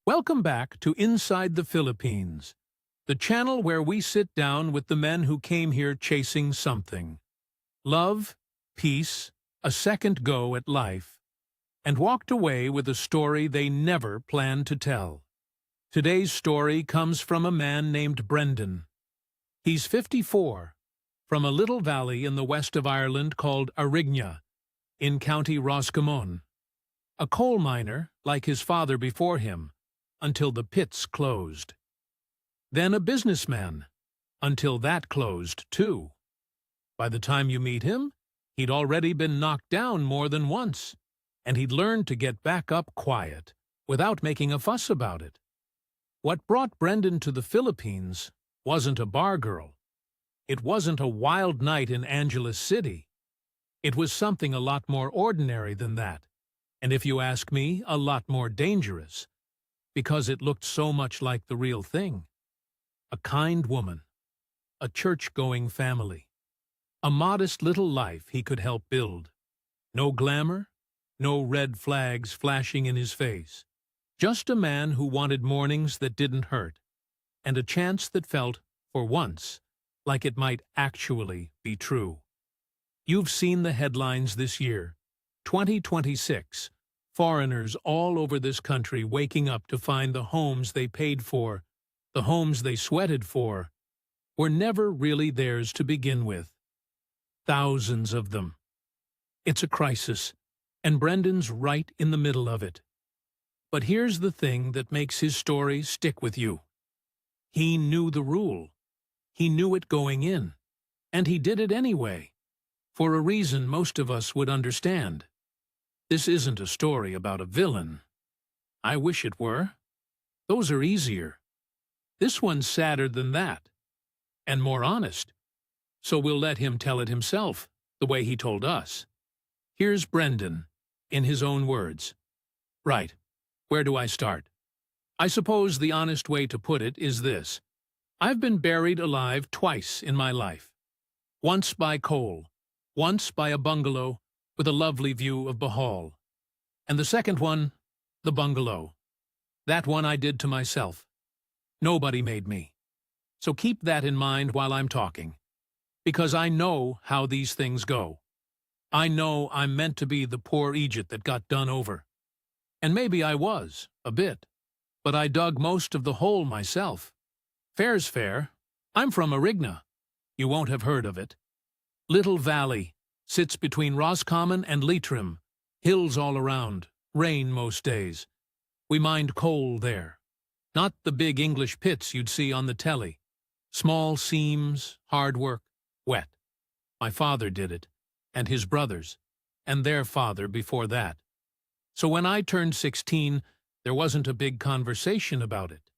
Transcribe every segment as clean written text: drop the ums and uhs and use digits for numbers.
Welcome back to Inside the Philippines, the channel where we sit down with the men who came here chasing something. Love, peace, a second go at life, and walked away with a story they never planned to tell. Today's story comes from a man named Brendan. He's 54, from a little valley in the west of Ireland called Arigna, in County Roscommon. A coal miner, like his father before him, until the pits closed. Then a businessman, until that closed too. By the time you meet him, he'd already been knocked down more than once, and he'd learned to get back up quiet, without making a fuss about it. What brought Brendan to the Philippines wasn't a bar girl. It wasn't a wild night in Angeles City. It was something a lot more ordinary than that, and if you ask me, a lot more dangerous, because it looked so much like the real thing. A kind woman, a church-going family, a modest little life he could help build. No glamour, no red flags flashing in his face. Just a man who wanted mornings that didn't hurt, and a chance that felt, for once, like it might actually be true. You've seen the headlines this year. 2026. Foreigners all over this country waking up to find the homes they paid for, the homes they sweated for, were never really theirs to begin with. Thousands of them. It's a crisis, and Brendan's right in the middle of it. But here's the thing that makes his story stick with you. He knew the rule. He knew it going in, and he did it anyway, for a reason most of us would understand. This isn't a story about a villain. I wish it were. Those are easier. This one's sadder than that, and more honest. So we'll let him tell it himself, the way he told us. Here's Brendan, in his own words. Right, where do I start? I suppose the honest way to put it is this. I've been buried alive twice in my life. Once by coal, once by a bungalow with a lovely view of Bohol. And the second one, the bungalow. That one I did to myself. Nobody made me. So keep that in mind while I'm talking, because I know how these things go. I know I'm meant to be the poor Egypt that got done over. And maybe I was, a bit, but I dug most of the hole myself. Fair's fair. I'm from Arigna. You won't have heard of it. Little valley, sits between Roscommon and Leitrim, hills all around, rain most days. We mined coal there. Not the big English pits you'd see on the telly. Small seams, hard work, wet. My father did it, and his brothers, and their father before that. So when I turned 16, there wasn't a big conversation about it.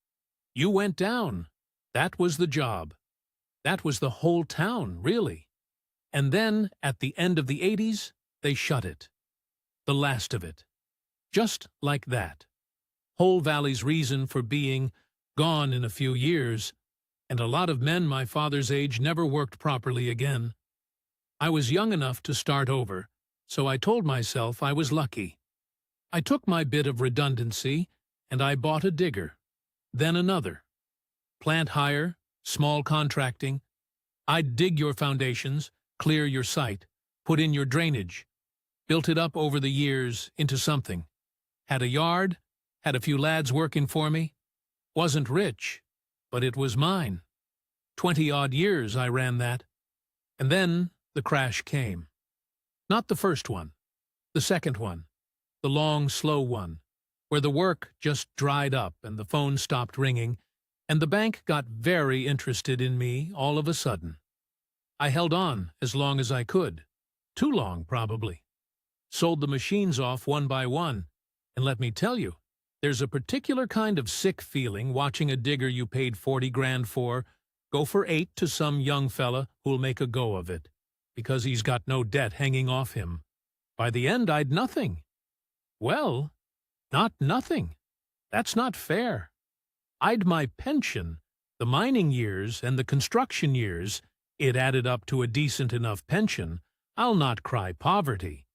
You went down. That was the job. That was the whole town, really. And then, at the end of the 80s, they shut it. The last of it. Just like that. Whole Valley's reason for being gone in a few years, and a lot of men my father's age never worked properly again. I was young enough to start over, so I told myself I was lucky. I took my bit of redundancy, and I bought a digger. Then another. Plant hire, small contracting. I'd dig your foundations, clear your site, put in your drainage. Built it up over the years into something. Had a yard, had a few lads working for me. Wasn't rich, but it was mine. 20-odd years I ran that. And then the crash came. Not the first one. The second one. The long, slow one, where the work just dried up and the phone stopped ringing, and the bank got very interested in me all of a sudden. I held on as long as I could. Too long, probably. Sold the machines off one by one, and let me tell you, there's a particular kind of sick feeling watching a digger you paid 40 grand for go for 8 to some young fella who'll make a go of it, because he's got no debt hanging off him. By the end, I'd nothing. Well, not nothing. That's not fair. I'd my pension, the mining years and the construction years. It added up to a decent enough pension. I'll not cry poverty.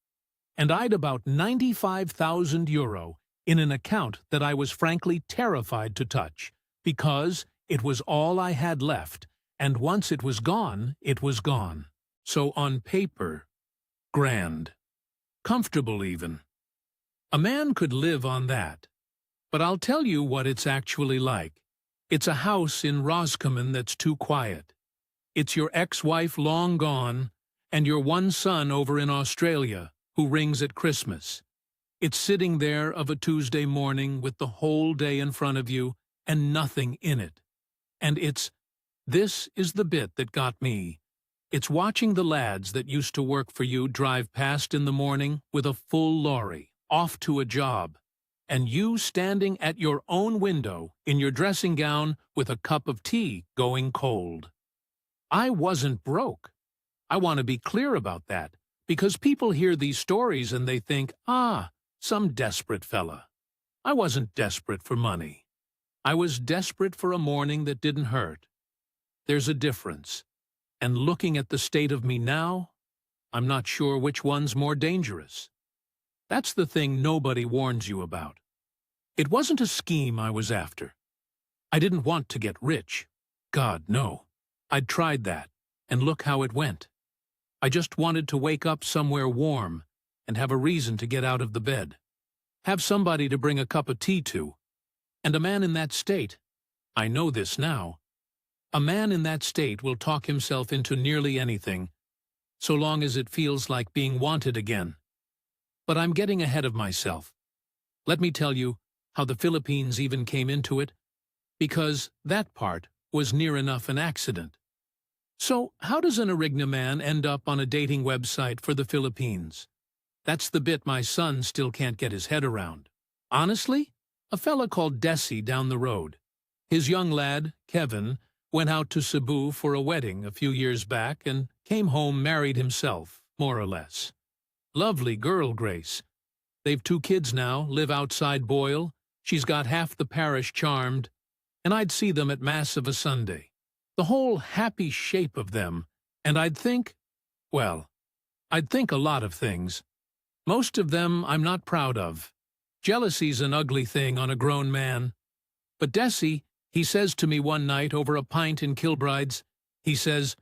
And I'd about €95,000 in an account that I was frankly terrified to touch, because it was all I had left, and once it was gone, it was gone. So on paper, grand. Comfortable even. A man could live on that. But I'll tell you what it's actually like. It's a house in Roscommon that's too quiet. It's your ex-wife long gone, and your one son over in Australia, who rings at Christmas. It's sitting there of a Tuesday morning with the whole day in front of you and nothing in it. And this is the bit that got me. It's watching the lads that used to work for you drive past in the morning with a full lorry, off to a job, and you standing at your own window in your dressing gown with a cup of tea going cold. I wasn't broke. I want to be clear about that, because people hear these stories and they think, some desperate fella. I wasn't desperate for money. I was desperate for a morning that didn't hurt. There's a difference. And looking at the state of me now, I'm not sure which one's more dangerous. That's the thing nobody warns you about. It wasn't a scheme I was after. I didn't want to get rich. God, no. I'd tried that, and look how it went. I just wanted to wake up somewhere warm and have a reason to get out of the bed. Have somebody to bring a cup of tea to. And a man in that state, I know this now, a man in that state will talk himself into nearly anything, so long as it feels like being wanted again. But I'm getting ahead of myself. Let me tell you how the Philippines even came into it, because that part was near enough an accident. So, how does an Arigna man end up on a dating website for the Philippines? That's the bit my son still can't get his head around. Honestly, a fella called Desi down the road. His young lad, Kevin, went out to Cebu for a wedding a few years back and came home married himself, more or less. Lovely girl, Grace. They've 2 kids now, live outside Boyle. She's got half the parish charmed, and I'd see them at Mass of a Sunday. The whole happy shape of them, and I'd think a lot of things. Most of them I'm not proud of. Jealousy's an ugly thing on a grown man. But Desi, he says to me one night over a pint in Kilbride's, he says,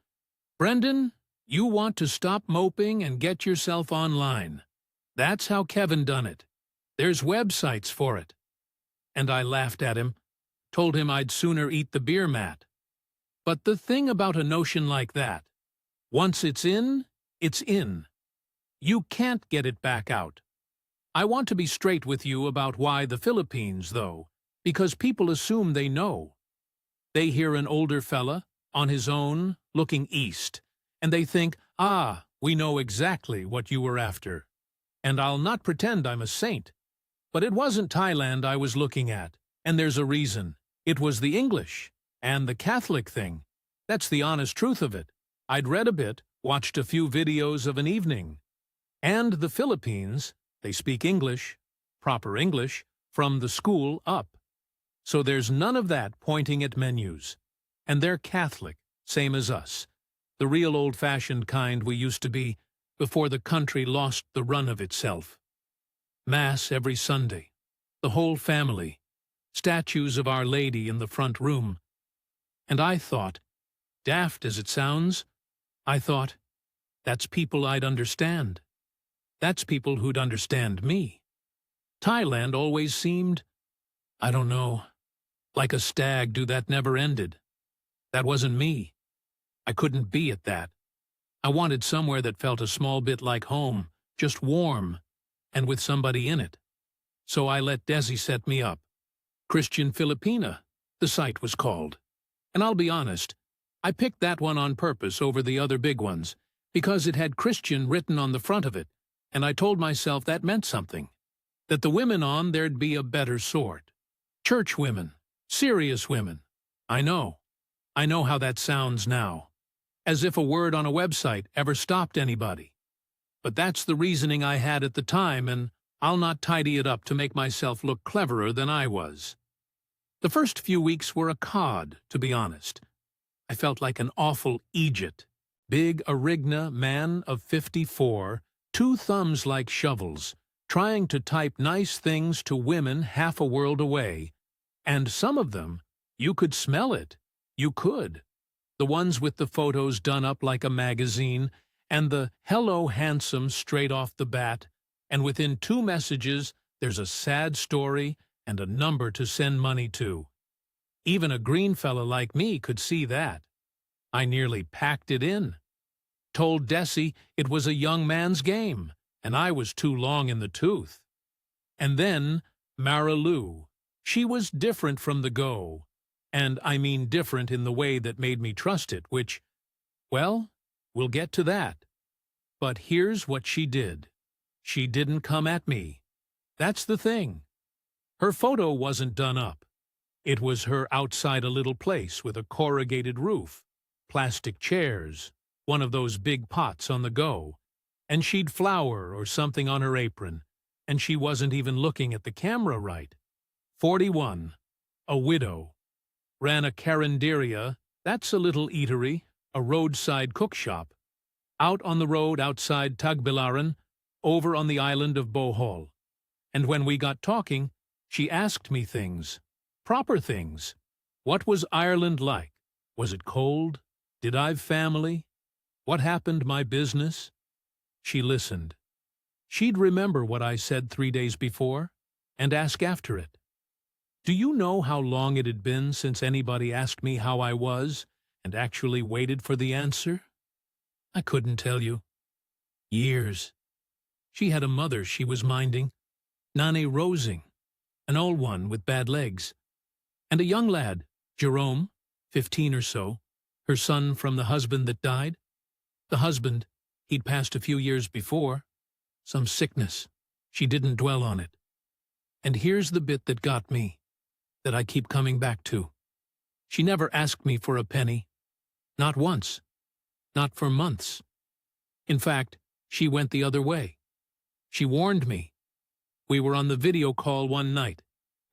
"Brendan, you want to stop moping and get yourself online. That's how Kevin done it. There's websites for it." And I laughed at him, told him I'd sooner eat the beer mat. But the thing about a notion like that, once it's in, it's in. You can't get it back out. I want to be straight with you about why the Philippines, though, because people assume they know. They hear an older fella, on his own, looking east, and they think, we know exactly what you were after. And I'll not pretend I'm a saint. But it wasn't Thailand I was looking at, and there's a reason. It was the English. And the Catholic thing. That's the honest truth of it. I'd read a bit, watched a few videos of an evening. And the Philippines, they speak English, proper English, from the school up. So there's none of that pointing at menus. And they're Catholic, same as us. The real old-fashioned kind we used to be before the country lost the run of itself. Mass every Sunday. The whole family. Statues of Our Lady in the front room. And I thought, daft as it sounds, I thought, that's people I'd understand. That's people who'd understand me. Thailand always seemed, I don't know, like a stag do that never ended. That wasn't me. I couldn't be at that. I wanted somewhere that felt a small bit like home, just warm, and with somebody in it. So I let Desi set me up. Christian Filipina, the site was called. And I'll be honest, I picked that one on purpose over the other big ones, because it had Christian written on the front of it, and I told myself that meant something. That the women on there'd be a better sort. Church women, serious women. I know how that sounds now. As if a word on a website ever stopped anybody. But that's the reasoning I had at the time, and I'll not tidy it up to make myself look cleverer than I was. The first few weeks were a cod, to be honest. I felt like an awful Egypt. Big Arigna man of 54, 2 thumbs like shovels, trying to type nice things to women half a world away, and some of them, you could smell it. You could. The ones with the photos done up like a magazine, and the "hello handsome" straight off the bat, and within 2 messages there's a sad story and a number to send money to. Even a green fella like me could see that. I nearly packed it in. Told Desi it was a young man's game, and I was too long in the tooth. And then Mara Lou. She was different from the go, and I mean different in the way that made me trust it, which, well, we'll get to that. But here's what she did. She didn't come at me. That's the thing. Her photo wasn't done up. It was her outside a little place with a corrugated roof, plastic chairs, one of those big pots on the go, and she'd flour or something on her apron, and she wasn't even looking at the camera right. 41. A widow. Ran a carinderia, that's a little eatery, a roadside cookshop, out on the road outside Tagbilaran, over on the island of Bohol. And when we got talking, she asked me things. Proper things. What was Ireland like? Was it cold? Did I've family? What happened my business? She listened. She'd remember what I said 3 days before, and ask after it. Do you know how long it had been since anybody asked me how I was, and actually waited for the answer? I couldn't tell you. Years. She had a mother she was minding, Nane Rosing, an old one with bad legs, and a young lad, Jerome, 15 or so, her son from the husband that died. The husband, he'd passed a few years before. Some sickness. She didn't dwell on it. And here's the bit that got me, that I keep coming back to. She never asked me for a penny. Not once. Not for months. In fact, she went the other way. She warned me. We were on the video call one night.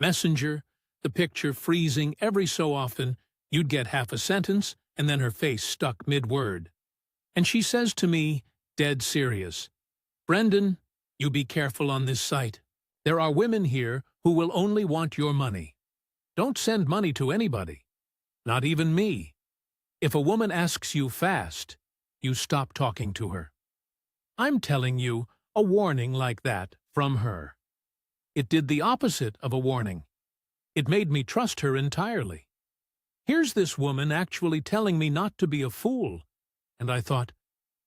Messenger, the picture freezing every so often. You'd get half a sentence, and then her face stuck mid-word. And she says to me, dead serious, Brendan, you be careful on this site. There are women here who will only want your money. Don't send money to anybody. Not even me. If a woman asks you fast, you stop talking to her. I'm telling you, a warning like that from her. It did the opposite of a warning. It made me trust her entirely. Here's this woman actually telling me not to be a fool. And I thought,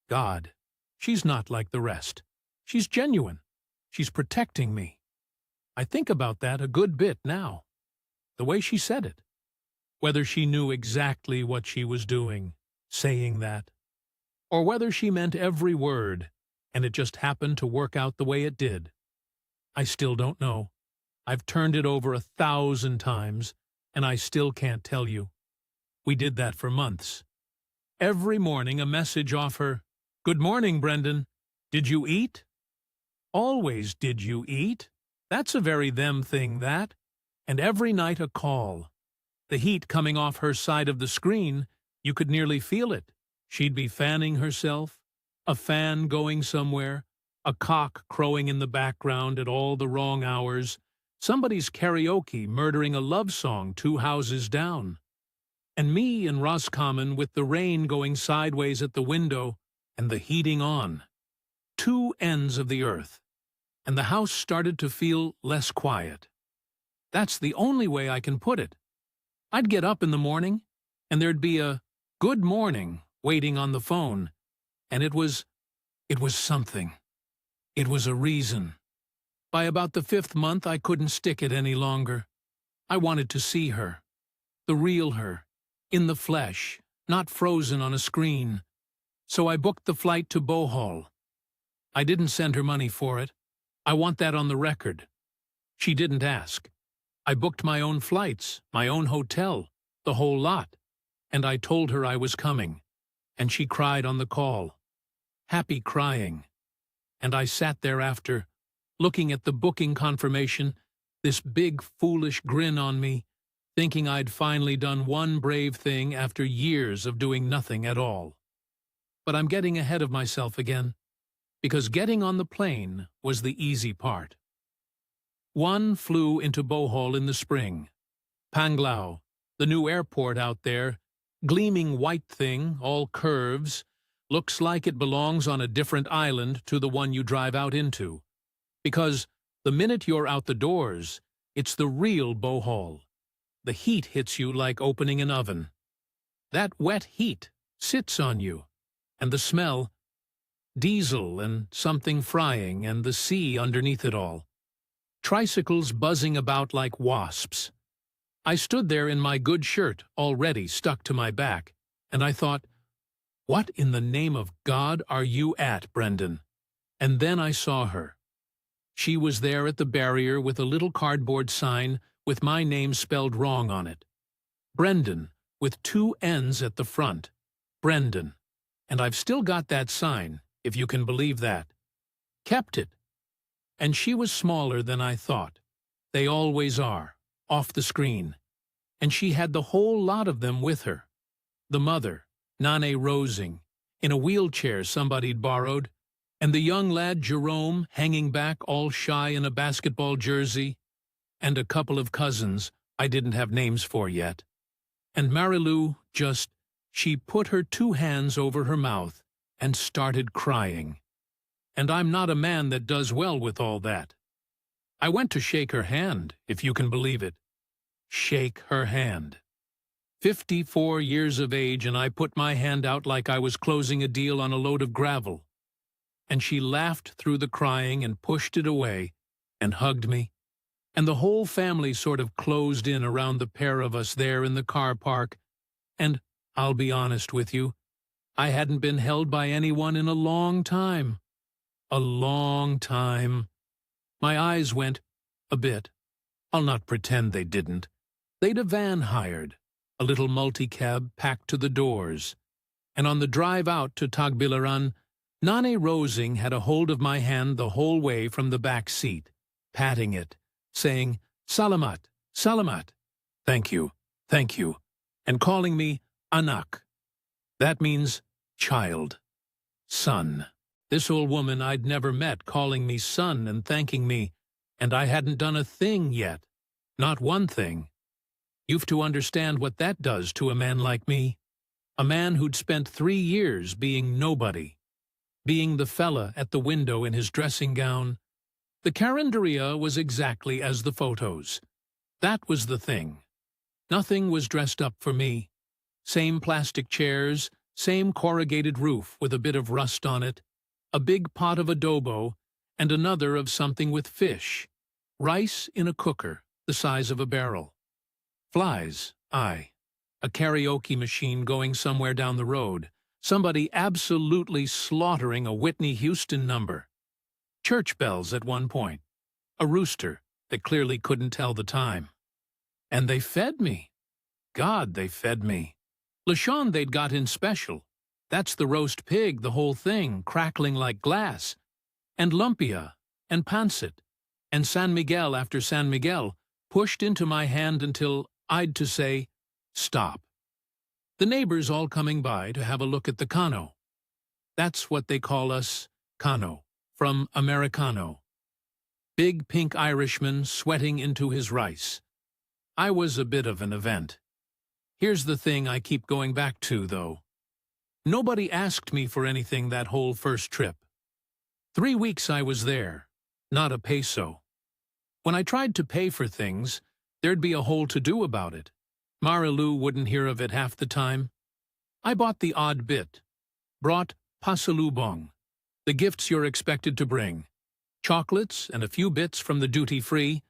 God, she's not like the rest. She's genuine. She's protecting me. I think about that a good bit now. The way she said it. Whether she knew exactly what she was doing, saying that, or whether she meant every word, and it just happened to work out the way it did. I still don't know. I've turned it over 1,000 times, and I still can't tell you. We did that for months. Every morning a message off her, Good morning, Brendan. Did you eat? Always did you eat? That's a very them thing, that. And every night a call. The heat coming off her side of the screen, you could nearly feel it. She'd be fanning herself, a fan going somewhere, a cock crowing in the background at all the wrong hours, somebody's karaoke murdering a love song 2 houses down. And me in Roscommon with the rain going sideways at the window and the heating on. 2 ends of the earth. And the house started to feel less quiet. That's the only way I can put it. I'd get up in the morning, and there'd be a good morning waiting on the phone, and it was something. It was a reason. By about the 5th month, I couldn't stick it any longer. I wanted to see her, the real her, in the flesh, not frozen on a screen. So I booked the flight to Bohol. I didn't send her money for it. I want that on the record. She didn't ask. I booked my own flights, my own hotel, the whole lot, and I told her I was coming, and she cried on the call. Happy crying. And I sat there after, looking at the booking confirmation, this big foolish grin on me, thinking I'd finally done one brave thing after years of doing nothing at all. But I'm getting ahead of myself again. because getting on the plane was the easy part. One flew into Bohol in the spring. Panglao, the new airport out there, gleaming white thing, all curves, looks like it belongs on a different island to the one you drive out into. Because the minute you're out the doors, it's the real Bohol. The heat hits you like opening an oven. That wet heat sits on you, and the smell, diesel and something frying and the sea underneath it all. Tricycles buzzing about like wasps. I stood there in my good shirt, already stuck to my back, and I thought, what in the name of God are you at, Brendan? And then I saw her. She was there at the barrier with a little cardboard sign with my name spelled wrong on it. Brendan, with 2 N's at the front. Brendan. And I've still got that sign, if you can believe that. Kept it. And she was smaller than I thought. They always are, off the screen. And she had the whole lot of them with her. The mother, Nane Rosing, in a wheelchair somebody'd borrowed, and the young lad Jerome hanging back all shy in a basketball jersey, and a couple of cousins I didn't have names for yet. And Marilou she put her 2 hands over her mouth and started crying. And I'm not a man that does well with all that. I went to shake her hand, if you can believe it. Shake her hand. 54 years of age, and I put my hand out like I was closing a deal on a load of gravel. And she laughed through the crying and pushed it away and hugged me. And the whole family sort of closed in around the pair of us there in the car park. And I'll be honest with you, I hadn't been held by anyone in a long time. A long time. My eyes went a bit. I'll not pretend they didn't. They'd a van hired, a little multi-cab packed to the doors. And on the drive out to Tagbilaran, Nane Rosing had a hold of my hand the whole way from the back seat, patting it, saying, "Salamat, salamat," thank you, and calling me anak. That means child, son. This old woman I'd never met calling me son and thanking me, and I hadn't done a thing yet, not one thing. You've to understand what that does to a man like me, a man who'd spent 3 years being nobody, being the fella at the window in his dressing gown. The Carinderia was exactly as the photos. That was the thing. Nothing was dressed up for me. Same plastic chairs, same corrugated roof with a bit of rust on it, a big pot of adobo, and another of something with fish, rice in a cooker, the size of a barrel. Flies, aye. A karaoke machine going somewhere down the road, somebody absolutely slaughtering a Whitney Houston number. Church bells at one point, a rooster that clearly couldn't tell the time. And they fed me. God, they fed me. Lechon they'd got in special. That's the roast pig, the whole thing, crackling like glass. And lumpia, and pancit, and San Miguel after San Miguel, pushed into my hand until I'd to say, stop. The neighbors all coming by to have a look at the Cano. That's what they call us, Cano, from Americano. Big pink Irishman sweating into his rice. I was a bit of an event. Here's the thing I keep going back to, though. Nobody asked me for anything that whole first trip. 3 weeks I was there, not a peso. When I tried to pay for things, there'd be a whole to-do about it. Marilou wouldn't hear of it half the time. I bought the odd bit. Brought pasalubong, the gifts you're expected to bring. Chocolates and a few bits from the duty-free,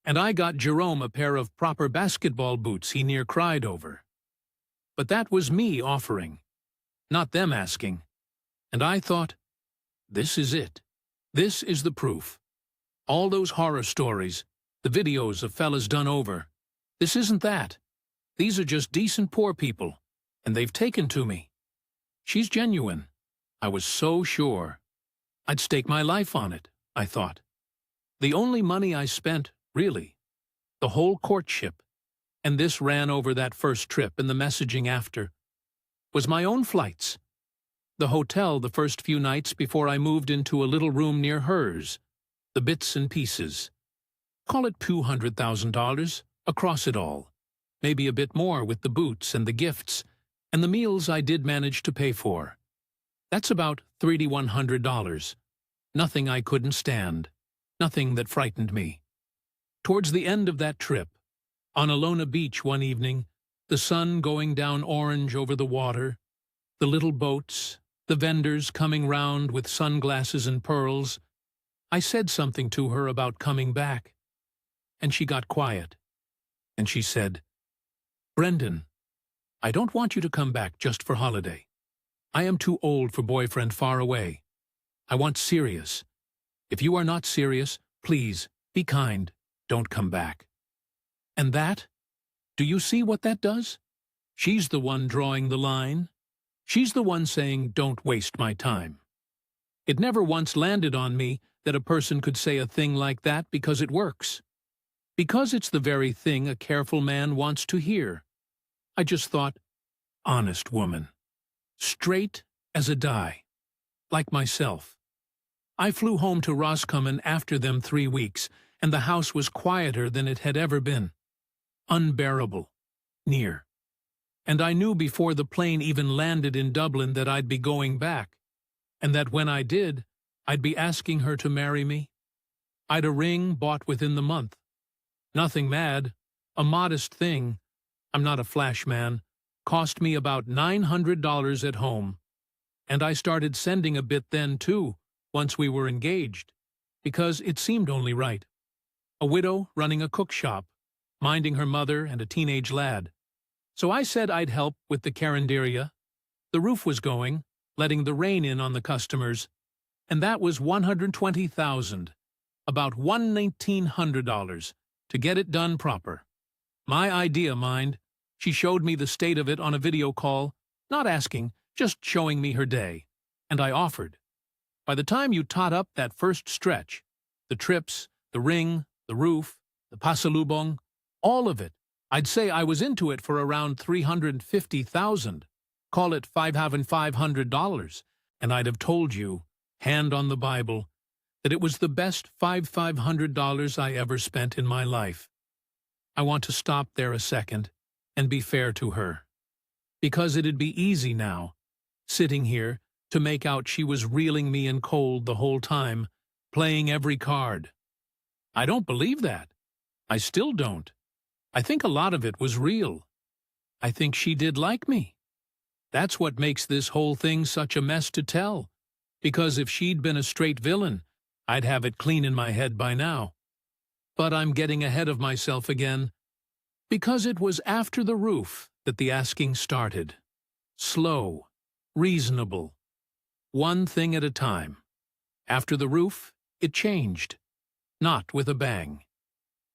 and I got Jerome a pair of proper basketball boots he near cried over. But that was me offering, not them asking. And I thought, this is it. This is the proof. All those horror stories, the videos of fellas done over. This isn't that. These are just decent poor people, and they've taken to me. She's genuine. I was so sure. I'd stake my life on it, I thought. The only money I spent, really, the whole courtship, and this ran over that first trip and the messaging after, was my own flights. the hotel the first few nights before I moved into a little room near hers. The bits and pieces. Call it $200,000 across it all. Maybe a bit more with the boots and the gifts, and the meals I did manage to pay for. That's about $3,100. Nothing I couldn't stand. Nothing that frightened me. Towards the end of that trip, on Alona Beach one evening, the sun going down orange over the water, the little boats, the vendors coming round with sunglasses and pearls, I said something to her about coming back, and she got quiet, and she said, "Brendan, I don't want you to come back just for holiday. I am too old for boyfriend far away. I want serious. If you are not serious, please, be kind, don't come back." And that? Do you see what that does? She's the one drawing the line. She's the one saying, "Don't waste my time." It never once landed on me that a person could say a thing like that because it works. Because it's the very thing a careful man wants to hear. I just thought, honest woman. Straight as a die. Like myself. I flew home to Roscommon after them 3 weeks, and the house was quieter than it had ever been. Unbearable. Near. And I knew before the plane even landed in Dublin that I'd be going back, and that when I did, I'd be asking her to marry me. I'd a ring bought within the month. Nothing mad, a modest thing. I'm not a flash man. Cost me about $900 at home. And I started sending a bit then, too, once we were engaged, because it seemed only right. A widow running a cook shop, minding her mother and a teenage lad. So I said I'd help with the carinderia. The roof was going, letting the rain in on the customers, and that was $120,000, about $1,900, to get it done proper. My idea, mind. She showed me the state of it on a video call, not asking, just showing me her day, and I offered. By the time you tot up that first stretch, the trips, the ring, the roof, the pasalubong, all of it, I'd say I was into it for around $350,000. Call it $500, and I'd have told you, hand on the Bible, that it was the best $500 I ever spent in my life. I want to stop there a second and be fair to her. Because it'd be easy now, sitting here, to make out she was reeling me in cold the whole time, playing every card. I don't believe that. I still don't. I think a lot of it was real. I think she did like me. That's what makes this whole thing such a mess to tell, because if she'd been a straight villain, I'd have it clean in my head by now. But I'm getting ahead of myself again, because it was after the roof that the asking started. Slow, reasonable, one thing at a time. After the roof, it changed, not with a bang.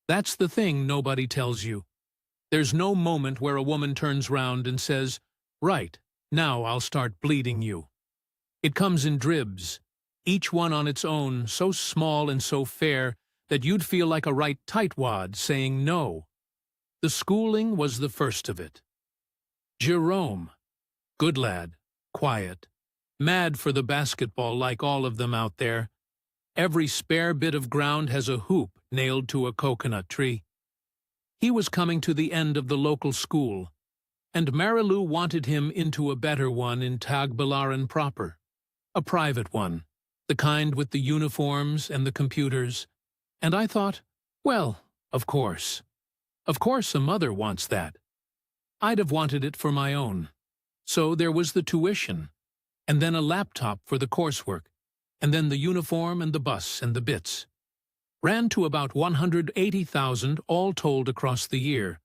That's the thing nobody tells you. There's no moment where a woman turns round and says, "Right, now I'll start bleeding you." It comes in dribs, each one on its own, so small and so fair that you'd feel like a right tightwad saying no. The schooling was the first of it. Jerome, good lad, quiet, mad for the basketball like all of them out there. Every spare bit of ground has a hoop nailed to a coconut tree. He was coming to the end of the local school, and Marilou wanted him into a better one in Tagbilaran proper, a private one, the kind with the uniforms and the computers. And I thought, well, of course. Of course a mother wants that. I'd have wanted it for my own. So there was the tuition, and then a laptop for the coursework, and then the uniform and the bus and the bits. Ran to about $180,000 all told across the year.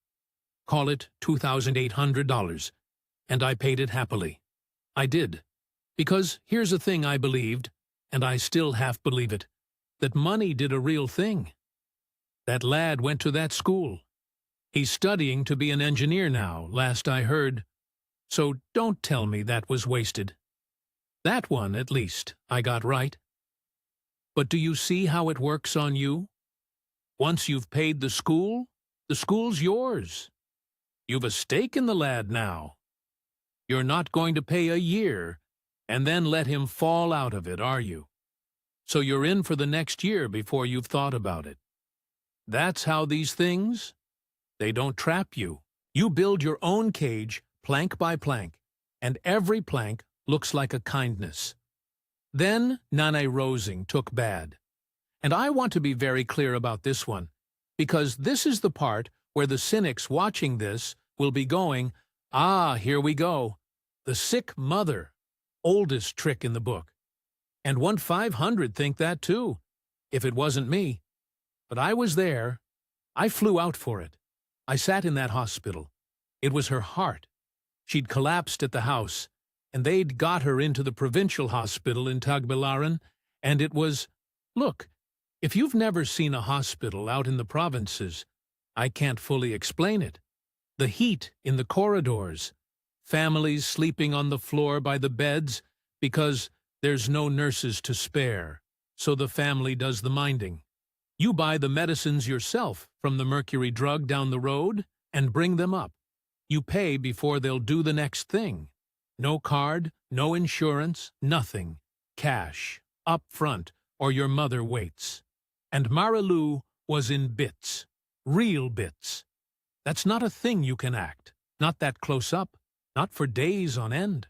Call it $2,800, and I paid it happily. I did. Because here's a thing I believed, and I still half believe it, that money did a real thing. That lad went to that school. He's studying to be an engineer now, last I heard. So don't tell me that was wasted. That one, at least, I got right. But do you see how it works on you? Once you've paid the school's yours. You've a stake in the lad now. You're not going to pay a year, and then let him fall out of it, are you? So you're in for the next year before you've thought about it. That's how these things, they don't trap you. You build your own cage, plank by plank, and every plank looks like a kindness. Then Nane Rosing took bad. And I want to be very clear about this one, because this is the part where the cynics watching this will be going, ah, here we go. The sick mother, oldest trick in the book. And 1/500 think that too, if it wasn't me. But I was there. I flew out for it. I sat in that hospital. It was her heart. She'd collapsed at the house, and they'd got her into the provincial hospital in Tagbilaran, and it was, look, if you've never seen a hospital out in the provinces, I can't fully explain it. The heat in the corridors, families sleeping on the floor by the beds because there's no nurses to spare, so the family does the minding. You buy the medicines yourself from the Mercury drug down the road and bring them up. You pay before they'll do the next thing. No card, no insurance, nothing. Cash, up front, or your mother waits. And Marilou was in bits. Real bits. That's not a thing you can act. Not that close up. Not for days on end.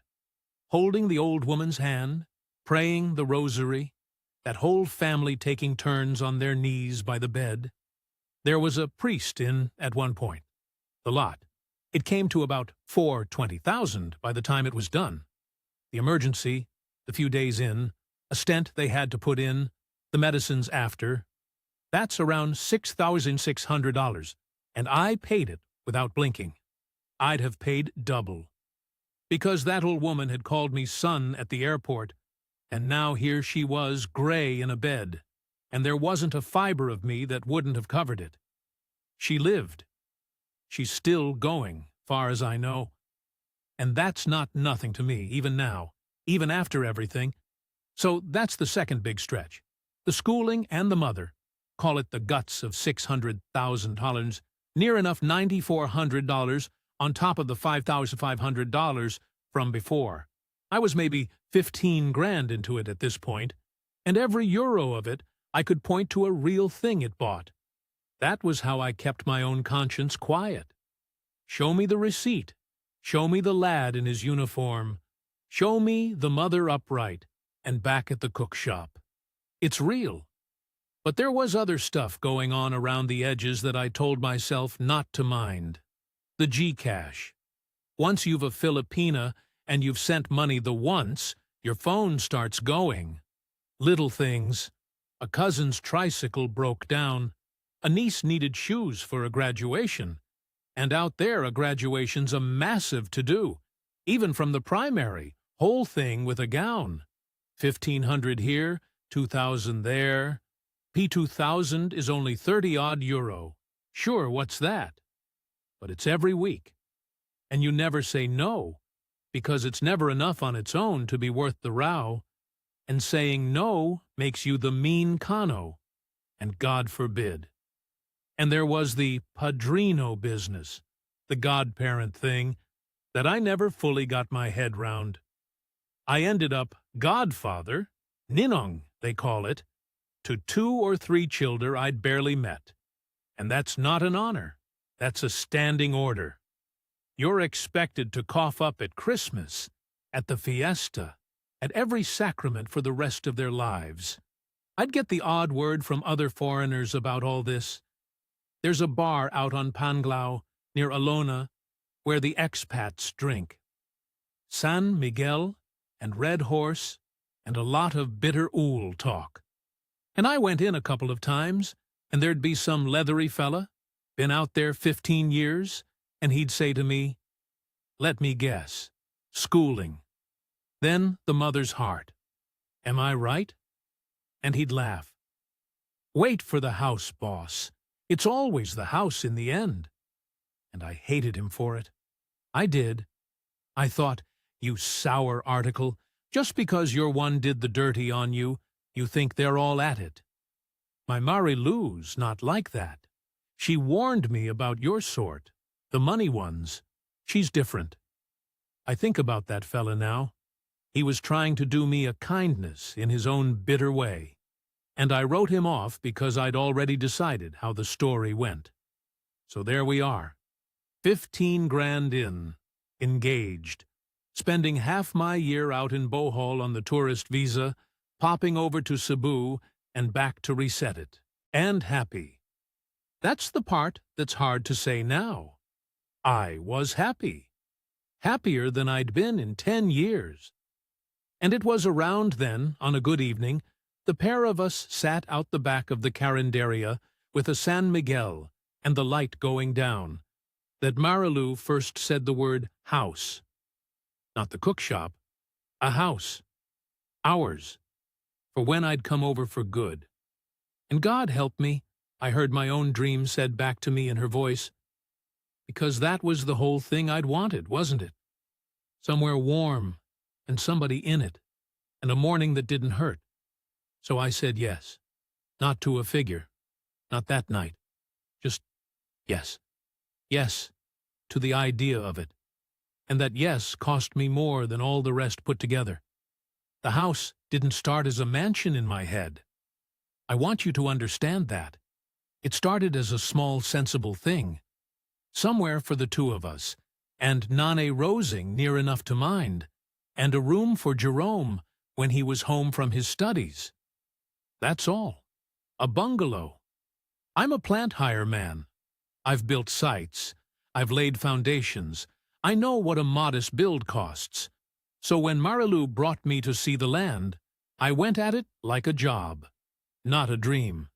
Holding the old woman's hand, praying the rosary, that whole family taking turns on their knees by the bed. There was a priest in at one point. The lot. It came to about 420,000 by the time it was done. The emergency, the few days in, a stent they had to put in, the medicines after. That's around $6,600, and I paid it without blinking. I'd have paid double. Because that old woman had called me son at the airport, and now here she was, gray in a bed, and there wasn't a fiber of me that wouldn't have covered it. She lived. She's still going, far as I know. And that's not nothing to me, even now, even after everything. So that's the second big stretch. The schooling and the mother. Call it the guts of $600,000, near enough $9,400 on top of the $5,500 from before. I was maybe 15 grand into it at this point, and every euro of it I could point to a real thing it bought. That was how I kept my own conscience quiet. Show me the receipt. Show me the lad in his uniform. Show me the mother upright and back at the cook shop. It's real. But there was other stuff going on around the edges that I told myself not to mind. The Gcash. Once you've a Filipina and you've sent money the once, your phone starts going. Little things. A cousin's tricycle broke down. A niece needed shoes for a graduation. And out there a graduation's a massive to-do. Even from the primary, whole thing with a gown. 1,500 here, 2,000 there. P2000 is only 30-odd euro. Sure, what's that? But it's every week. And you never say no, because it's never enough on its own to be worth the row, and saying no makes you the mean Cano, and God forbid. And there was the padrino business, the godparent thing, that I never fully got my head round. I ended up godfather, ninong they call it, to 2 or 3 children I'd barely met. And that's not an honor, that's a standing order. You're expected to cough up at Christmas, at the fiesta, at every sacrament for the rest of their lives. I'd get the odd word from other foreigners about all this. There's a bar out on Panglao, near Alona, where the expats drink. San Miguel and Red Horse and a lot of bitter ool talk. And I went in a couple of times, and there'd be some leathery fella, been out there 15 years, and he'd say to me, "Let me guess, schooling." Then the mother's heart. "Am I right?" And he'd laugh. "Wait for the house, boss. It's always the house in the end." And I hated him for it. I did. I thought, you sour article, just because your one did the dirty on you, you think they're all at it. My Marilou's not like that. She warned me about your sort, the money ones. She's different. I think about that fella now. He was trying to do me a kindness in his own bitter way, and I wrote him off because I'd already decided how the story went. So there we are, 15 grand in, engaged, spending half my year out in Bohol on the tourist visa, popping over to Cebu and back to reset it, and happy. That's the part that's hard to say now. I was happy. Happier than I'd been in 10 years. And it was around then, on a good evening, the pair of us sat out the back of the Carinderia with a San Miguel and the light going down, that Marilu first said the word house. Not the cook shop, a house. Ours. For when I'd come over for good. And God help me, I heard my own dream said back to me in her voice, because that was the whole thing I'd wanted, wasn't it? Somewhere warm, and somebody in it, and a morning that didn't hurt. So I said yes. Not to a figure. Not that night. Just yes. Yes, to the idea of it. And that yes cost me more than all the rest put together. The house didn't start as a mansion in my head. I want you to understand that. It started as a small, sensible thing. Somewhere for the two of us, and Nane Rosing near enough to mind, and a room for Jerome when he was home from his studies. That's all. A bungalow. I'm a plant hire man. I've built sites. I've laid foundations. I know what a modest build costs. So when Marilu brought me to see the land, I went at it like a job, not a dream.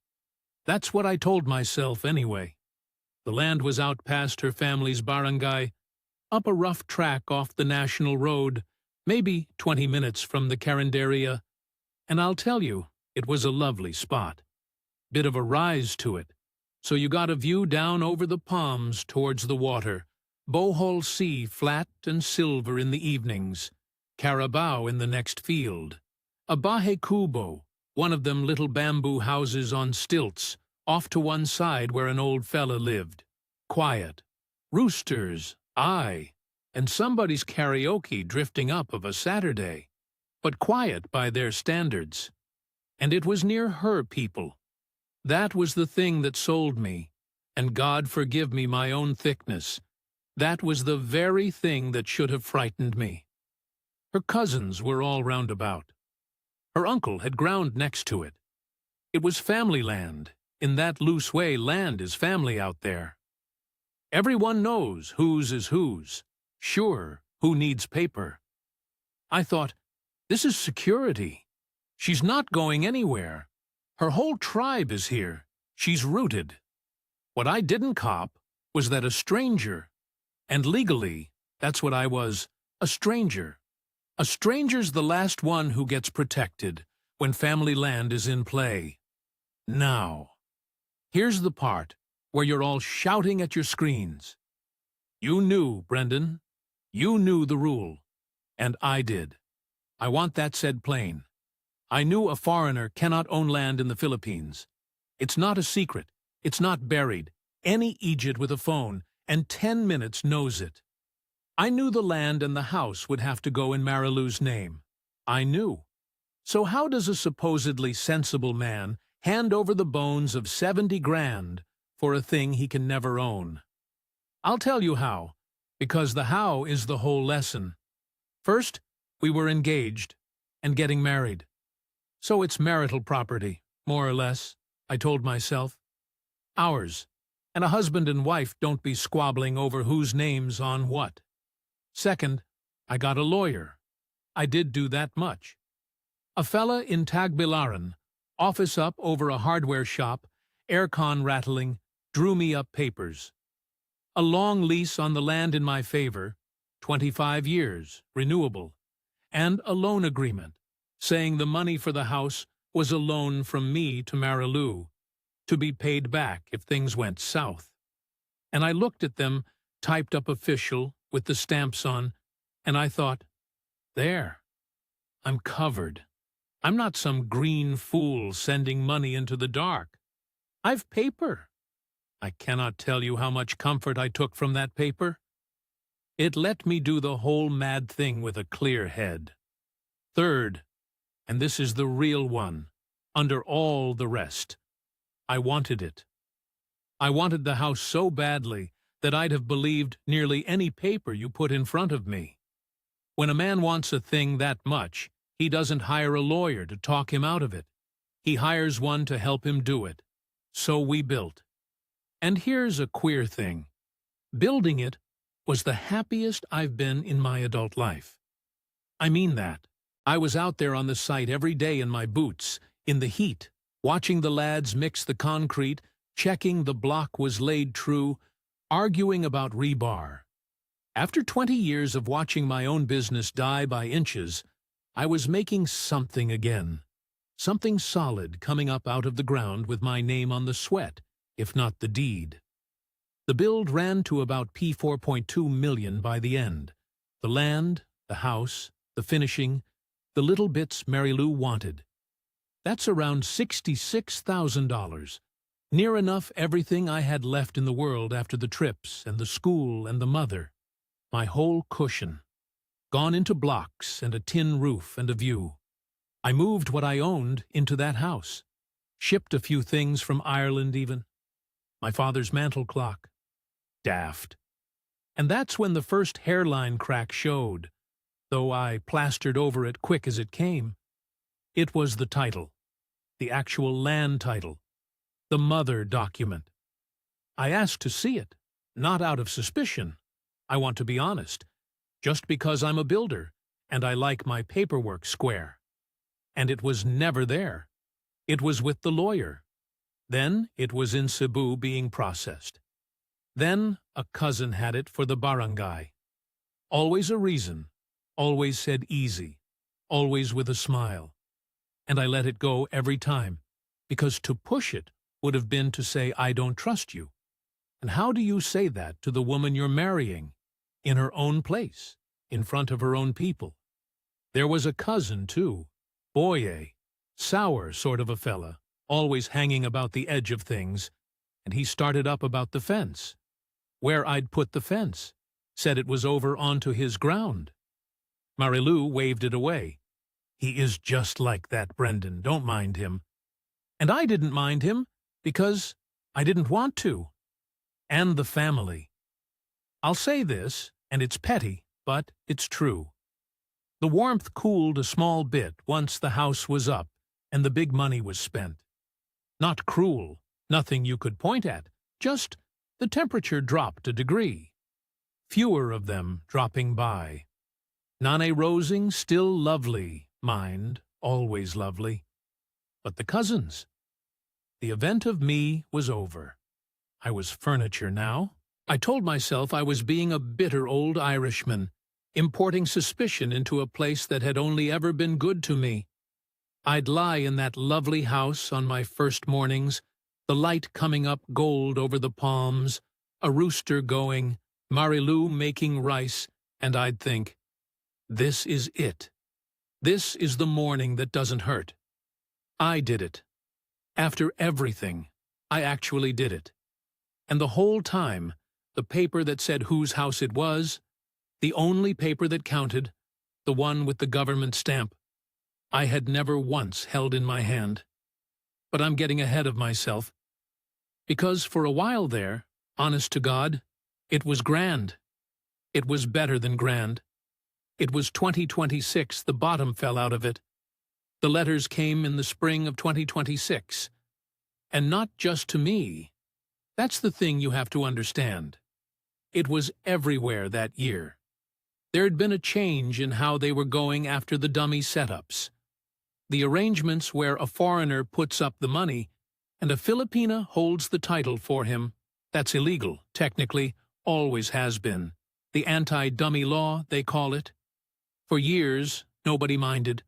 That's what I told myself anyway. The land was out past her family's barangay, up a rough track off the national road, maybe 20 minutes from the Carinderia, and I'll tell you, it was a lovely spot. Bit of a rise to it, so you got a view down over the palms towards the water, Bohol Sea flat and silver in the evenings, Carabao in the next field, a Bahay Kubo, one of them little bamboo houses on stilts, off to one side where an old fella lived. Quiet. Roosters, aye, and somebody's karaoke drifting up of a Saturday, but quiet by their standards. And it was near her people. That was the thing that sold me, and God forgive me my own thickness. That was the very thing that should have frightened me. Her cousins were all round about. Her uncle had ground next to it. It was family land. In that loose way, land is family out there. Everyone knows whose is whose. Sure, who needs paper? I thought, this is security. She's not going anywhere. Her whole tribe is here. She's rooted. What I didn't cop was that a stranger, and legally, that's what I was, a stranger. A stranger's the last one who gets protected when family land is in play. Now, here's the part where you're all shouting at your screens. You knew, Brendan. You knew the rule. And I did. I want that said plain. I knew a foreigner cannot own land in the Philippines. It's not a secret. It's not buried. Any Egypt with a phone and 10 minutes knows it. I knew the land and the house would have to go in Marilu's name. I knew. So how does a supposedly sensible man hand over the bones of 70 grand for a thing he can never own? I'll tell you how, because the how is the whole lesson. First, we were engaged and getting married. So it's marital property, more or less, I told myself. Ours, and a husband and wife don't be squabbling over whose name's on what. Second, I got a lawyer. I did do that much. A fella in Tagbilaran, office up over a hardware shop, aircon rattling, drew me up papers. A long lease on the land in my favor, 25 years, renewable, and a loan agreement, saying the money for the house was a loan from me to Marilu, to be paid back if things went south. And I looked at them, typed up official, with the stamps on, and I thought, there, I'm covered. I'm not some green fool sending money into the dark. I've paper. I cannot tell you how much comfort I took from that paper. It let me do the whole mad thing with a clear head. Third, and this is the real one, under all the rest, I wanted it. I wanted the house so badly that I'd have believed nearly any paper you put in front of me. When a man wants a thing that much, he doesn't hire a lawyer to talk him out of it. He hires one to help him do it. So we built. And here's a queer thing. Building it was the happiest I've been in my adult life. I mean that. I was out there on the site every day in my boots, in the heat, watching the lads mix the concrete, checking the block was laid true, arguing about rebar. After 20 years of watching my own business die by inches, I was making something again. Something solid coming up out of the ground with my name on the sweat, if not the deed. The build ran to about P4.2 million by the end. The land, the house, the finishing, the little bits Mary Lou wanted. That's around $66,000. Near enough everything I had left in the world after the trips and the school and the mother. My whole cushion. Gone into blocks and a tin roof and a view. I moved what I owned into that house. Shipped a few things from Ireland even. My father's mantel clock. Daft. And that's when the first hairline crack showed, though I plastered over it quick as it came. It was the title. The actual land title. The mother document. I asked to see it, not out of suspicion. I want to be honest. Just because I'm a builder, and I like my paperwork square. And it was never there. It was with the lawyer. Then it was in Cebu being processed. Then a cousin had it for the barangay. Always a reason. Always said easy. Always with a smile. And I let it go every time, because to push it would have been to say I don't trust you. And how do you say that to the woman you're marrying? In her own place, in front of her own people. There was a cousin, too. Boye. Sour sort of a fella, always hanging about the edge of things, and he started up about the fence. Where I'd put the fence. Said it was over onto his ground. Mary Lou waved it away. He is just like that, Brendan, don't mind him. And I didn't mind him, because I didn't want to. And the family. I'll say this, and it's petty, but it's true. The warmth cooled a small bit once the house was up and the big money was spent. Not cruel, nothing you could point at, just the temperature dropped a degree. Fewer of them dropping by. Nane Rosing still lovely, mind, always lovely. But the cousins. The event of me was over. I was furniture now. I told myself I was being a bitter old Irishman, importing suspicion into a place that had only ever been good to me. I'd lie in that lovely house on my first mornings, the light coming up gold over the palms, a rooster going, Mary Lou making rice, and I'd think, this is it. This is the morning that doesn't hurt. I did it. After everything, I actually did it. And the whole time, the paper that said whose house it was, the only paper that counted, the one with the government stamp, I had never once held in my hand. But I'm getting ahead of myself. Because for a while there, honest to God, it was grand. It was better than grand. It was 2026, the bottom fell out of it. The letters came in the spring of 2026. And not just to me. That's the thing you have to understand. It was everywhere that year. There had been a change in how they were going after the dummy setups. The arrangements where a foreigner puts up the money and a Filipina holds the title for him, that's illegal, technically, always has been. The anti-dummy law, they call it. For years, nobody minded.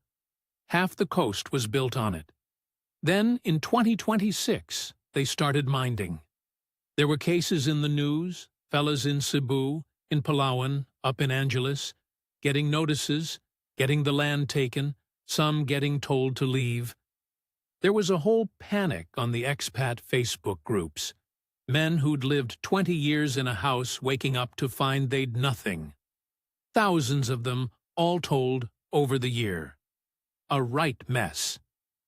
Half the coast was built on it. Then, in 2026, they started minding. There were cases in the news, fellas in Cebu, in Palawan, up in Angeles, getting notices, getting the land taken, some getting told to leave. There was a whole panic on the expat Facebook groups. Men who'd lived 20 years in a house waking up to find they'd nothing. Thousands of them, all told, over the year. a right mess.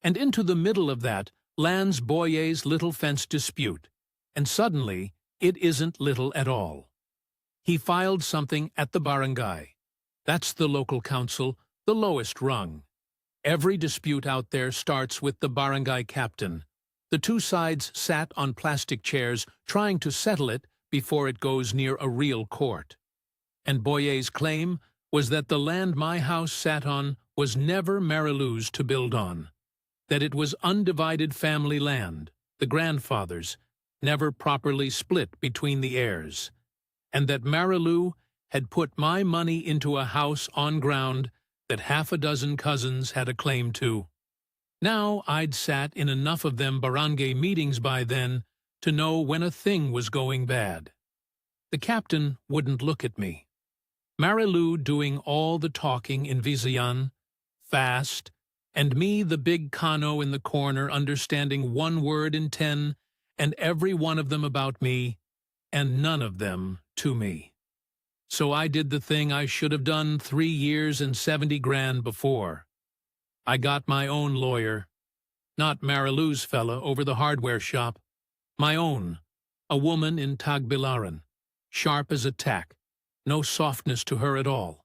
And into the middle of that lands Boye's little fence dispute, and suddenly it isn't little at all. He filed something at the barangay. That's the local council, the lowest rung. Every dispute out there starts with the barangay captain. The two sides sat on plastic chairs trying to settle it before it goes near a real court. And Boye's claim was that the land my house sat on was never Marilou's to build on, that it was undivided family land, the grandfather's, never properly split between the heirs, and that Marilou had put my money into a house on ground that half a dozen cousins had a claim to. Now I'd sat in enough of them barangay meetings by then to know when a thing was going bad. The captain wouldn't look at me. Marilou doing all the talking in Visayan, fast, and me the big Kano in the corner understanding one word in 10, and every one of them about me, and none of them to me. So I did the thing I should have done 3 years and 70 grand before. I got my own lawyer, not Marilou's fella over the hardware shop, my own, a woman in Tagbilaran, sharp as a tack, no softness to her at all,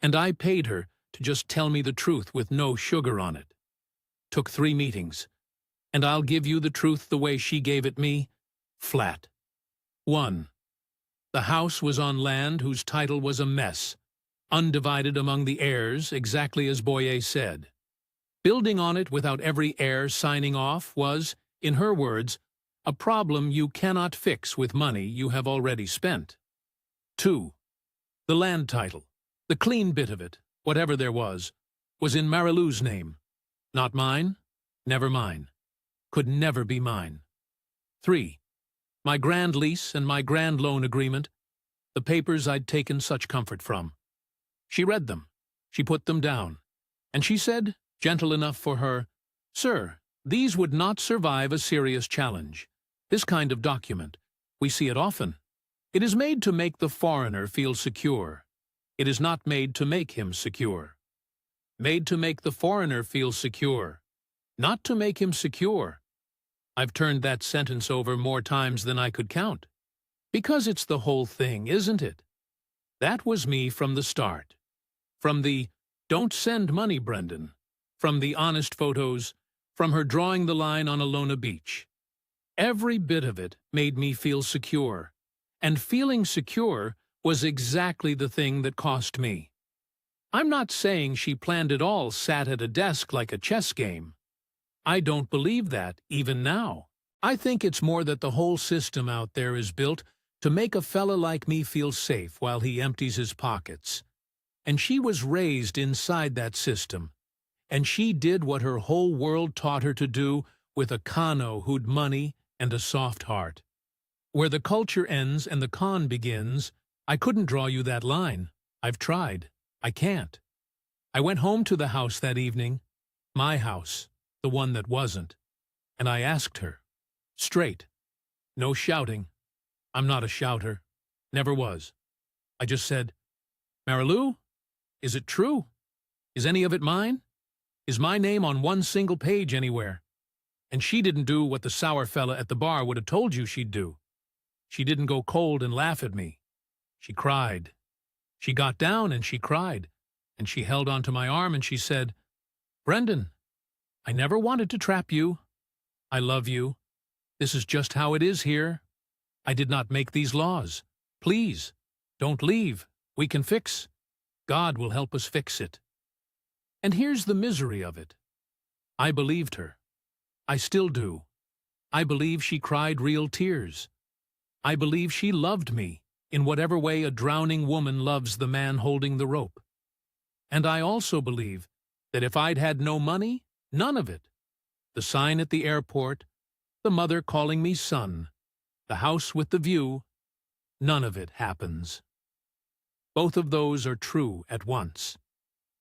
and I paid her to just tell me the truth with no sugar on it. Took 3 meetings, and I'll give you the truth the way she gave it me, flat. 1. The house was on land whose title was a mess, undivided among the heirs, exactly as Boye said. Building on it without every heir signing off was, in her words, a problem you cannot fix with money you have already spent. 2. The land title, the clean bit of it, whatever there was in Marilou's name. Not mine, never mine. Could never be mine. 3. My grand lease and my grand loan agreement, the papers I'd taken such comfort from. She read them, she put them down, and she said, gentle enough for her, "Sir, these would not survive a serious challenge. This kind of document, we see it often. It is made to make the foreigner feel secure. It is not made to make him secure. Made to make the foreigner feel secure, not to make him secure." I've turned that sentence over more times than I could count. Because it's the whole thing, isn't it? That was me from the start. From the, "Don't send money, Brendan," from the honest photos, from her drawing the line on Alona Beach. Every bit of it made me feel secure, and feeling secure was exactly the thing that cost me. I'm not saying she planned it all sat at a desk like a chess game. I don't believe that, even now. I think it's more that the whole system out there is built to make a fella like me feel safe while he empties his pockets. And she was raised inside that system, and she did what her whole world taught her to do with a Kano who'd money and a soft heart. Where the culture ends and the con begins, I couldn't draw you that line. I've tried. I can't. I went home to the house that evening, my house, the one that wasn't, and I asked her, straight, no shouting. I'm not a shouter, never was. I just said, "Marilou, is it true? Is any of it mine? Is my name on one single page anywhere?" And she didn't do what the sour fella at the bar would have told you she'd do. She didn't go cold and laugh at me. She cried. She got down and she cried, and she held onto my arm and she said, "Brendan, I never wanted to trap you. I love you. This is just how it is here. I did not make these laws. Please, don't leave. We can fix. God will help us fix it." And here's the misery of it. I believed her. I still do. I believe she cried real tears. I believe she loved me in whatever way a drowning woman loves the man holding the rope. And I also believe that if I'd had no money, none of it, the sign at the airport, the mother calling me son, the house with the view, none of it happens. Both of those are true at once.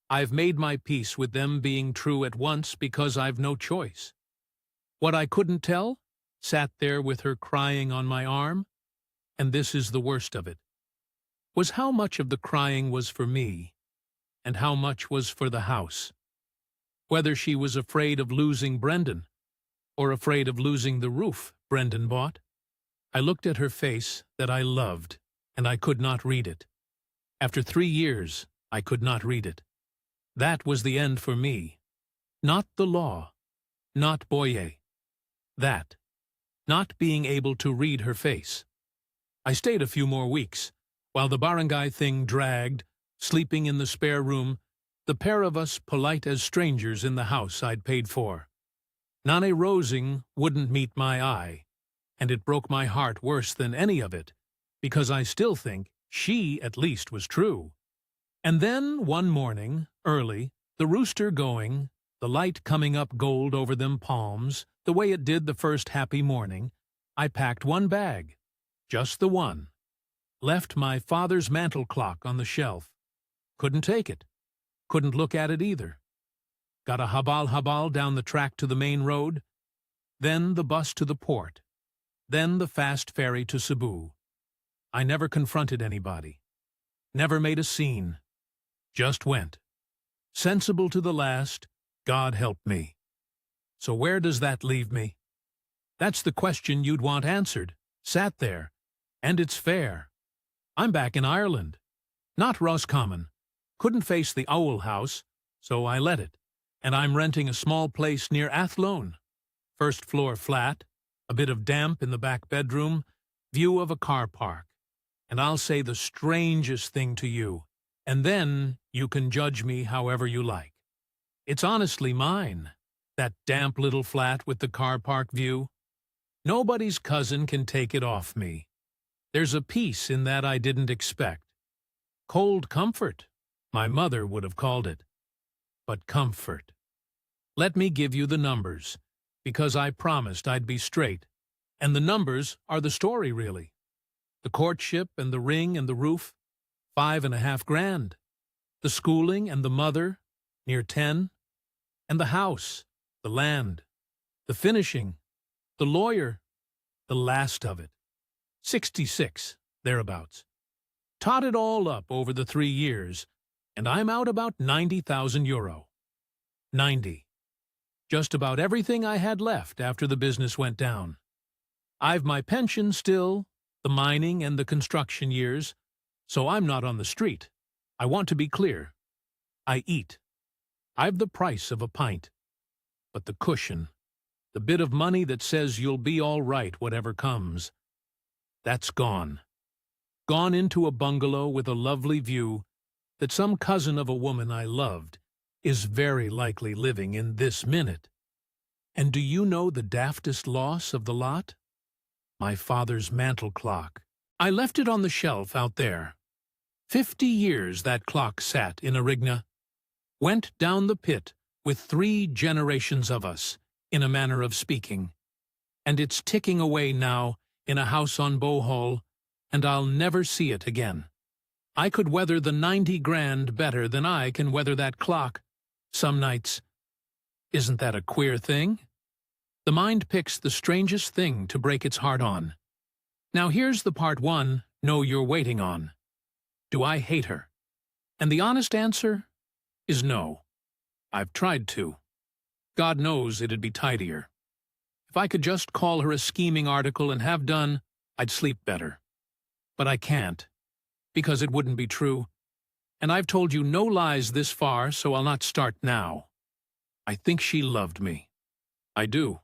I've made my peace with them being true at once because I've no choice. What I couldn't tell sat there with her crying on my arm, and this is the worst of it, was how much of the crying was for me and how much was for the house. whether she was afraid of losing Brendan or afraid of losing the roof Brendan bought. I looked at her face that I loved, and I could not read it. After 3 years, I could not read it. That was the end for me. Not the law, not Boyer. That, not being able to read her face. I stayed a few more weeks, while the barangay thing dragged, sleeping in the spare room, the pair of us polite as strangers in the house I'd paid for. Nane Rosing wouldn't meet my eye, and it broke my heart worse than any of it, because I still think she at least was true. And then one morning, early, the rooster going, the light coming up gold over them palms, the way it did the first happy morning, I packed one bag, just the one, left my father's mantel clock on the shelf. Couldn't take it. Couldn't look at it either. Got a habal down the track to the main road, then the bus to the port, then the fast ferry to Cebu. I never confronted anybody, never made a scene, just went. Sensible to the last, God help me. So where does that leave me? That's the question you'd want answered, sat there, and it's fair. I'm back in Ireland, not Roscommon. Couldn't face the Owl House, so I let it, and I'm renting a small place near Athlone. First floor flat, a bit of damp in the back bedroom, view of a car park. And I'll say the strangest thing to you, and then you can judge me however you like. It's honestly mine, that damp little flat with the car park view. Nobody's cousin can take it off me. There's a peace in that I didn't expect. Cold comfort, my mother would have called it. But comfort. Let me give you the numbers, because I promised I'd be straight. And the numbers are the story, really. The courtship and the ring and the roof, 5.5 grand. The schooling and the mother, near 10. And the house, the land, the finishing, the lawyer, the last of it. 66, thereabouts. Tot it all up over the 3 years, and I'm out about 90,000 euro. 90. Just about everything I had left after the business went down. I've my pension still, the mining and the construction years, so I'm not on the street. I want to be clear. I eat. I've the price of a pint. But the cushion, the bit of money that says you'll be all right whatever comes, that's gone. Gone into a bungalow with a lovely view that some cousin of a woman I loved is very likely living in this minute. And do you know the daftest loss of the lot? My father's mantel clock. I left it on the shelf out there. 50 years that clock sat in Arigna. Went down the pit with 3 generations of us, in a manner of speaking. And it's ticking away now in a house on Bohol, and I'll never see it again. I could weather the 90 grand better than I can weather that clock, some nights. Isn't that a queer thing? The mind picks the strangest thing to break its heart on. Now here's the part 1, know you're waiting on. Do I hate her? And the honest answer is no. I've tried to. God knows it'd be tidier. If I could just call her a scheming article and have done, I'd sleep better. But I can't, because it wouldn't be true. And I've told you no lies this far, so I'll not start now. I think she loved me. I do.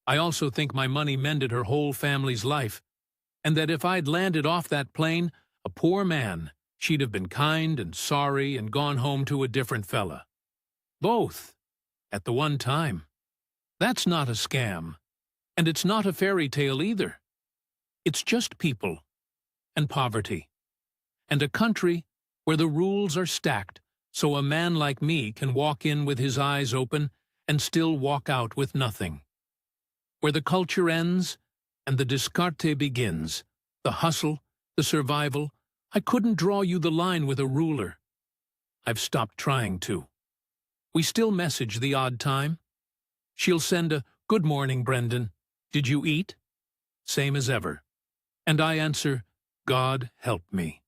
I also think my money mended her whole family's life, and that if I'd landed off that plane, a poor man, she'd have been kind and sorry and gone home to a different fella. Both, at the one time. That's not a scam, and it's not a fairy tale either. It's just people, and poverty, and a country where the rules are stacked so a man like me can walk in with his eyes open and still walk out with nothing. Where the culture ends and the discarte begins, the hustle, the survival. I couldn't draw you the line with a ruler. I've stopped trying to. We still message the odd time. She'll send a, "Good morning, Brendan. Did you eat?" Same as ever. And I answer, "God help me."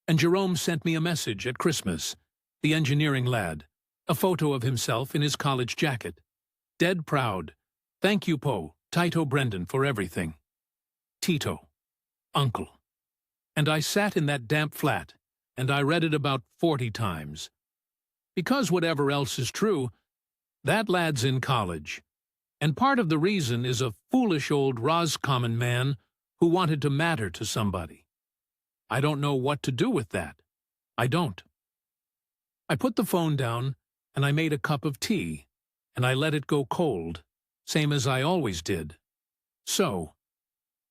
And Jerome sent me a message at Christmas, the engineering lad. A photo of himself in his college jacket. Dead proud. Thank you, Po, Tito Brendan, for everything. Tito. Uncle. And I sat in that damp flat, and I read it about 40 times. Because whatever else is true, that lad's in college. And part of the reason is a foolish old Roscommon man who wanted to matter to somebody. I don't know what to do with that. I don't. I put the phone down, and I made a cup of tea, and I let it go cold, same as I always did. So,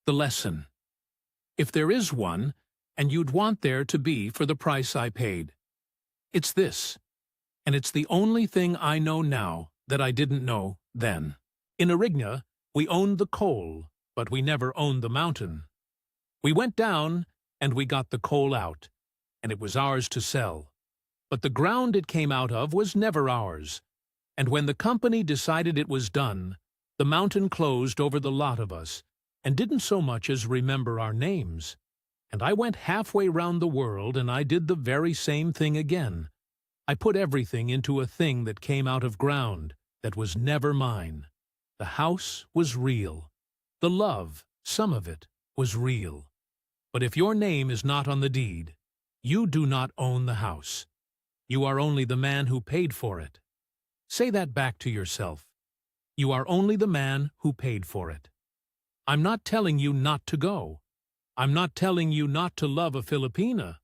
the lesson. If there is one, and you'd want there to be for the price I paid, it's this, and it's the only thing I know now that I didn't know then. In Erigna, we owned the coal, but we never owned the mountain. We went down, and we got the coal out, and it was ours to sell. But the ground it came out of was never ours, and when the company decided it was done, the mountain closed over the lot of us, and didn't so much as remember our names. And I went halfway round the world, and I did the very same thing again. I put everything into a thing that came out of ground, that was never mine. The house was real. The love, some of it, was real. But if your name is not on the deed, you do not own the house. You are only the man who paid for it. Say that back to yourself. You are only the man who paid for it. I'm not telling you not to go. I'm not telling you not to love a Filipina.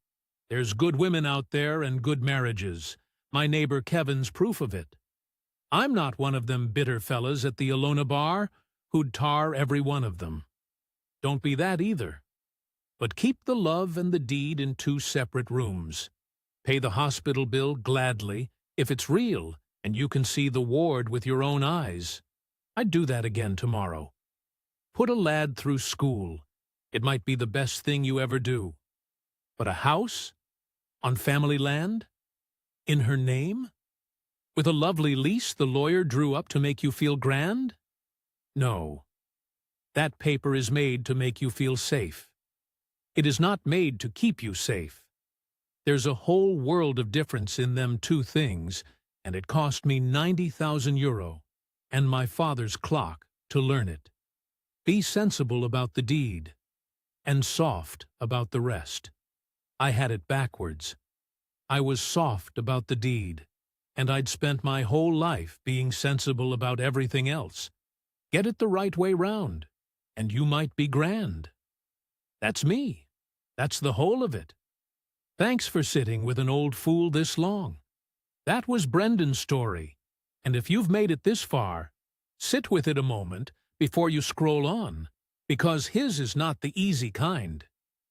There's good women out there and good marriages. My neighbor Kevin's proof of it. I'm not one of them bitter fellas at the Alona bar who'd tar every one of them. Don't be that either. But keep the love and the deed in 2 separate rooms. Pay the hospital bill gladly if it's real and you can see the ward with your own eyes. I'd do that again tomorrow. Put a lad through school. It might be the best thing you ever do. But a house? On family land? In her name? With a lovely lease the lawyer drew up to make you feel grand? No. That paper is made to make you feel safe. It is not made to keep you safe. There's a whole world of difference in them 2 things, and it cost me €90,000 and my father's clock to learn it. Be sensible about the deed, and soft about the rest. I had it backwards. I was soft about the deed, and I'd spent my whole life being sensible about everything else. Get it the right way round, and you might be grand. That's me. That's the whole of it. Thanks for sitting with an old fool this long. That was Brendan's story, and if you've made it this far, sit with it a moment before you scroll on, because his is not the easy kind.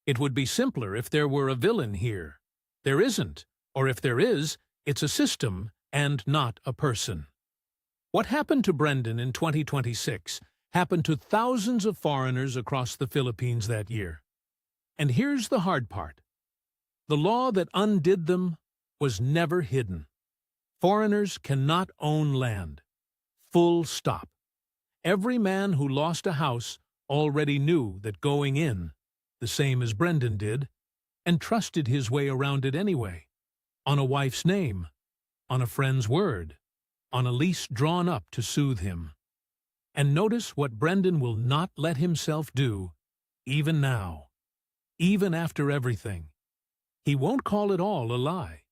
It would be simpler if there were a villain here. There isn't, or if there is, it's a system and not a person. What happened to Brendan in 2026 happened to thousands of foreigners across the Philippines that year. And here's the hard part. The law that undid them was never hidden. Foreigners cannot own land. Full stop. Every man who lost a house already knew that going in, the same as Brendan did, and trusted his way around it anyway, on a wife's name, on a friend's word, on a lease drawn up to soothe him. And notice what Brendan will not let himself do, even now. Even after everything, he won't call it all a lie,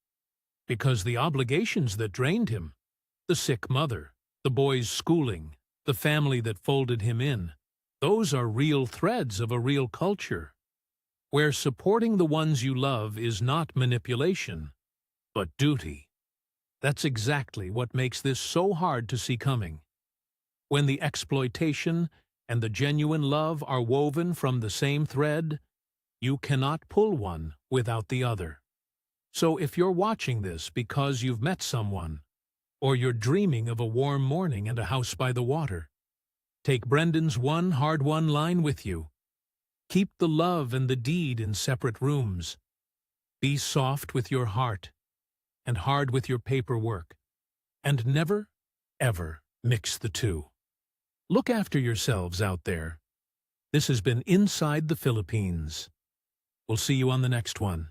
because the obligations that drained him, the sick mother, the boy's schooling, the family that folded him in, those are real threads of a real culture, where supporting the ones you love is not manipulation, but duty. That's exactly what makes this so hard to see coming. When the exploitation and the genuine love are woven from the same thread, you cannot pull one without the other. So if you're watching this because you've met someone, or you're dreaming of a warm morning and a house by the water, take Brendan's one hard-won line with you. Keep the love and the deed in separate rooms. Be soft with your heart and hard with your paperwork, and never, ever mix the 2. Look after yourselves out there. This has been Inside the Philippines. We'll see you on the next one.